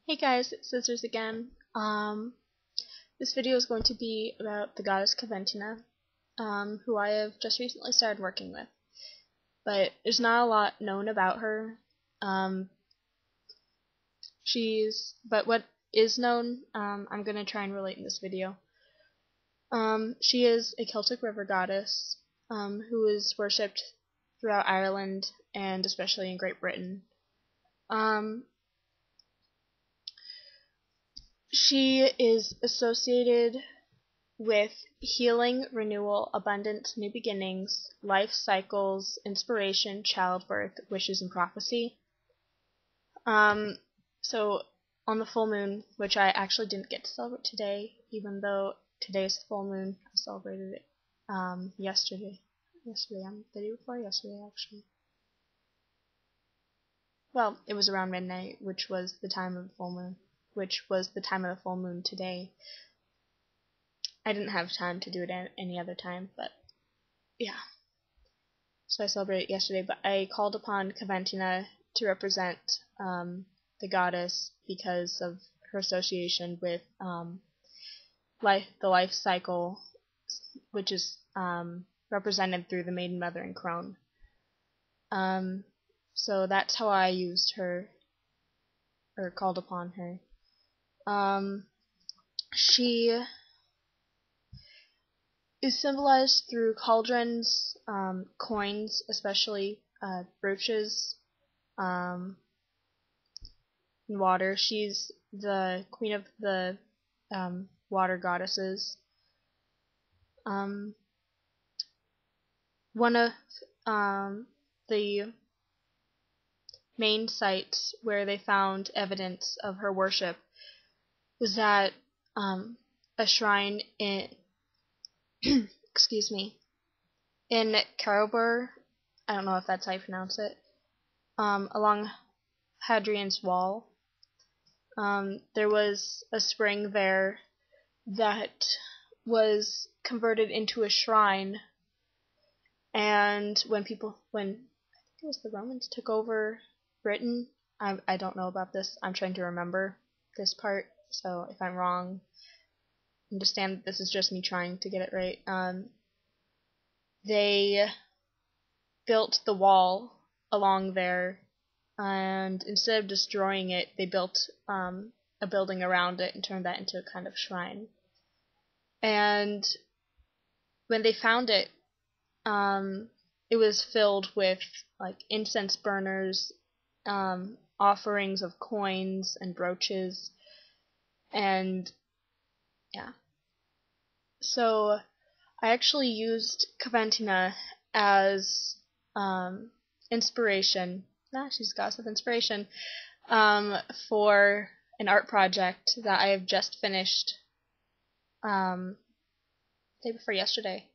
Hey guys, it's Scissors again. This video is going to be about the goddess Coventina, who I have just recently started working with. But there's not a lot known about her. But what is known, I'm going to try and relate in this video. She is a Celtic river goddess, who is worshipped throughout Ireland and especially in Great Britain. She is associated with healing, renewal, abundance, new beginnings, life cycles, inspiration, childbirth, wishes, and prophecy. So on the full moon, which I actually didn't get to celebrate today, even though today's the full moon, I celebrated it yesterday, the day before yesterday actually. Well, it was around midnight, which was the time of the full moon. Today. I didn't have time to do it at any other time, but yeah. So I celebrated yesterday, but I called upon Coventina to represent the goddess because of her association with the life cycle, which is represented through the maiden, mother, and crone. So that's how I used her, or called upon her. She is symbolized through cauldrons, coins, especially brooches, and water. She's the queen of the water goddesses. One of the main sites where they found evidence of her worship was at a shrine in in Carroburg, I don't know if that's how you pronounce it, along Hadrian's Wall. There was a spring there that was converted into a shrine, and when I think it was the Romans took over Britain, I don't know about this, I'm trying to remember this part, so if I'm wrong, understand that this is just me trying to get it right. They built the wall along there, and instead of destroying it, they built a building around it and turned that into a kind of shrine. And when they found it, it was filled with like incense burners, offerings of coins and brooches, and yeah. So I actually used Coventina as inspiration. She's a goddess of inspiration, for an art project that I have just finished day before yesterday.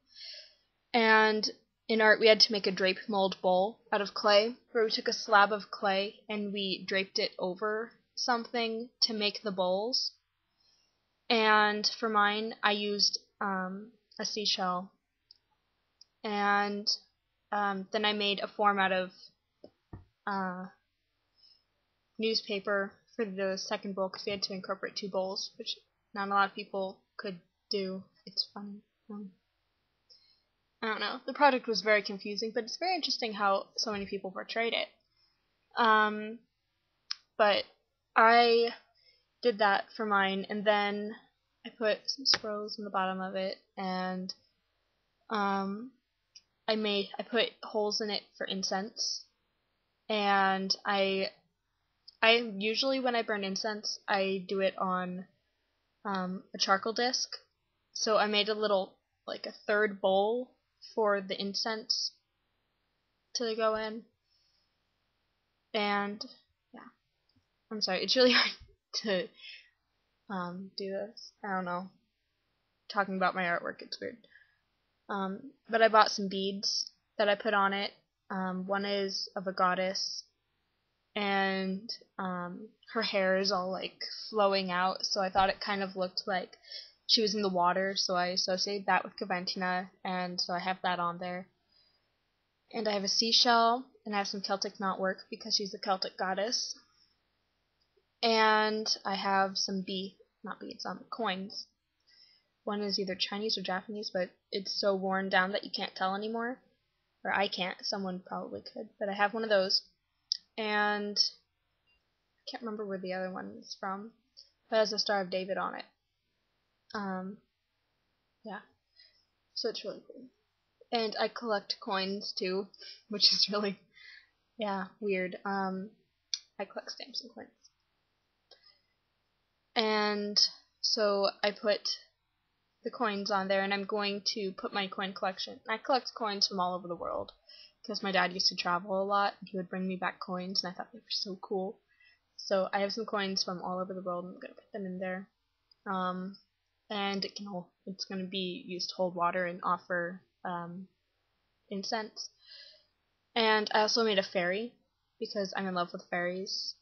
And in art, we had to make a drape mold bowl out of clay, where we took a slab of clay and we draped it over something to make the bowls. And for mine, I used a seashell, and then I made a form out of newspaper for the second bowl because we had to incorporate two bowls, which not a lot of people could do. It's funny. I don't know. The project was very confusing, but it's very interesting how so many people portrayed it. But I did that for mine, and then I put some scrolls in the bottom of it, and I put holes in it for incense, and I usually when I burn incense, I do it on a charcoal disc. So I made a little, like a third bowl for the incense to go in, and yeah, I'm sorry, it's really hard to do this. I don't know. Talking about my artwork, it's weird. But I bought some beads that I put on it. One is of a goddess, and her hair is all like flowing out, so I thought it kind of looked like she was in the water, so I associated that with Coventina, and so I have that on there. And I have a seashell, and I have some Celtic knotwork because she's a Celtic goddess. And I have some not beads, coins. One is either Chinese or Japanese, but it's so worn down that you can't tell anymore. Or I can't, someone probably could. But I have one of those. And I can't remember where the other one is from. But it has the Star of David on it. Yeah. So it's really cool. And I collect coins too, which is really, yeah, weird. I collect stamps and coins. And so I put the coins on there, and I'm going to put my coin collection. I collect coins from all over the world because my dad used to travel a lot. He would bring me back coins, and I thought they were so cool. So I have some coins from all over the world, and I'm going to put them in there. And it's going to be used to hold water and offer incense. And I also made a fairy because I'm in love with fairies.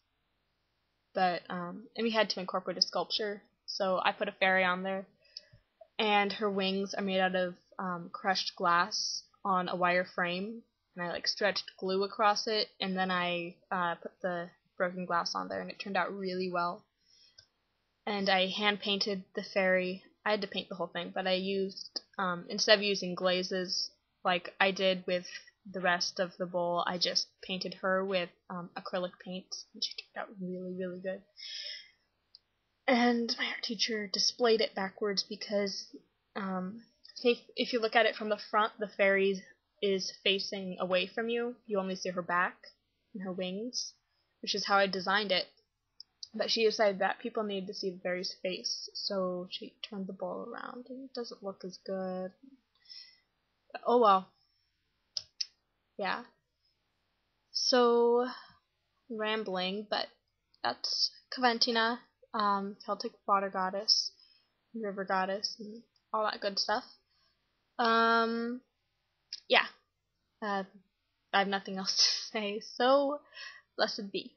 But and we had to incorporate a sculpture, so I put a fairy on there, and her wings are made out of crushed glass on a wire frame, and I stretched glue across it, and then I put the broken glass on there, and it turned out really well. And I hand painted the fairy. I had to paint the whole thing, but I used instead of using glazes like I did with the rest of the bowl, I just painted her with acrylic paint, and she turned out really, really good. And my art teacher displayed it backwards because if you look at it from the front, the fairy is facing away from you. You only see her back and her wings, which is how I designed it. But she decided that people needed to see the fairy's face, so she turned the bowl around, and it doesn't look as good. But, oh well. Yeah. So, rambling, but that's Coventina, Celtic water goddess, river goddess, and all that good stuff. Yeah. I have nothing else to say, so blessed be.